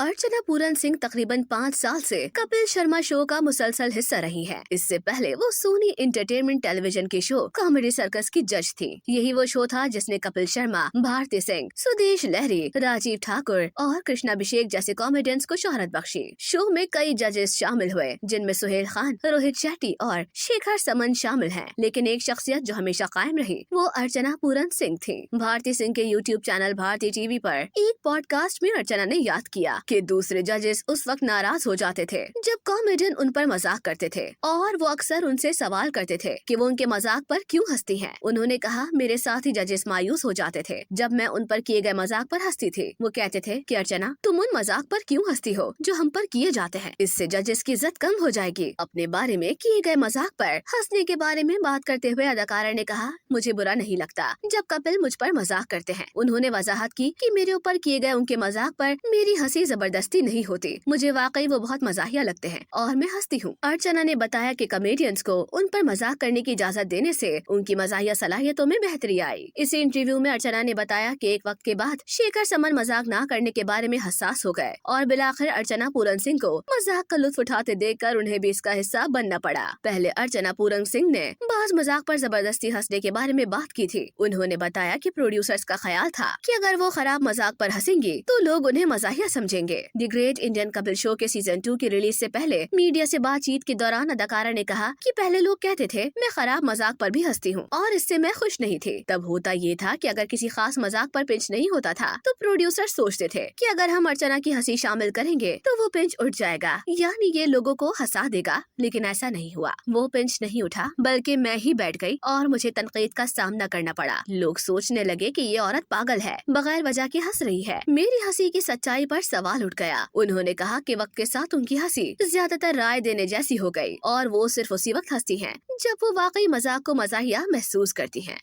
अर्चना पूरन सिंह तकरीबन 5 साल से कपिल शर्मा शो का मुसलसल हिस्सा रही हैं। इससे पहले वो सोनी एंटरटेनमेंट टेलीविजन के शो कॉमेडी सर्कस की जज थी। यही वो शो था जिसने कपिल शर्मा, भारती सिंह, सुदेश लहरी, राजीव ठाकुर और कृष्णाभिषेक जैसे कॉमेडियंस को शोहरत बख्शी। शो में कई जजेस शामिल हुए, जिनमें सुहेल खान, रोहित शेट्टी और शेखर समन शामिल हैं। लेकिन एक शख्सियत जो हमेशा कायम रही वो अर्चना पूरन सिंह थी। भारती सिंह के यूट्यूब चैनल भारती टीवी पर एक पॉडकास्ट में अर्चना ने याद किया कि दूसरे जजेस उस वक्त नाराज हो जाते थे जब कॉमेडियन उन पर मजाक करते थे, और वो अक्सर उनसे सवाल करते थे कि वो उनके मजाक पर क्यों हंसती हैं। उन्होंने कहा, मेरे साथ ही जजेस मायूस हो जाते थे जब मैं उन पर किए गए मजाक पर हंसती थी। वो कहते थे कि अर्चना, तुम उन मजाक पर क्यों हंसती हो जो हम पर किए जाते हैं। इससे जजेस की इज्जत कम हो जाएगी। अपने बारे में किए गए मजाक पर हंसने के बारे में बात करते हुए अदाकारा ने कहा, मुझे बुरा नहीं लगता जब कपिल मुझ पर मजाक करते हैं। उन्होंने वजाहत की कि मेरे ऊपर किए गए उनके मजाक पर मेरी हंसी जबरदस्ती नहीं होती, मुझे वाकई वो बहुत मजाहिया लगते हैं और मैं हंसती हूँ। अर्चना ने बताया कि कॉमेडियंस को उन पर मजाक करने की इजाजत देने से उनकी मजाहिया सलाहियतों में बेहतरी आई। इसी इंटरव्यू में अर्चना ने बताया कि एक वक्त के बाद शेखर समन मजाक न करने के बारे में हसास हो गए और बिलाखिर अर्चना पूरन सिंह को मजाक का लुत्फ उठाते देखकर उन्हें भी इसका हिस्सा बनना पड़ा। पहले अर्चना पूरन सिंह ने बाज मजाक पर जबरदस्ती हंसने के बारे में बात की थी। उन्होंने बताया कि प्रोड्यूसर्स का ख्याल था कि अगर वो खराब मजाक पर हंसेंगी तो लोग उन्हें मजाहिया समझेंगे। The great Indian Kapil show के सीजन 2 की रिलीज से पहले मीडिया से बातचीत के दौरान अदाकारा ने कहा कि पहले लोग कहते थे मैं खराब मजाक पर भी हंसती हूँ और इससे मैं खुश नहीं थी। तब होता ये था कि अगर किसी खास मजाक पर पिंच नहीं होता था तो प्रोड्यूसर सोचते थे कि अगर हम अर्चना की हंसी शामिल करेंगे तो वो पिंच उठ जाएगा, यानी ये लोगों को हंसा देगा। लेकिन ऐसा नहीं हुआ, वो पिंच नहीं उठा बल्कि मैं ही बैठ गई और मुझे तनकीद का सामना करना पड़ा। लोग सोचने लगे कि ये औरत पागल है, बगैर वजह के हंस रही है। मेरी हंसी की सच्चाई पर सवाल उठ गया। उन्होंने कहा कि वक्त के साथ उनकी हंसी ज्यादातर राय देने जैसी हो गई और वो सिर्फ उसी वक्त हंसती हैं जब वो वाकई मजाक को मजाहिया महसूस करती हैं।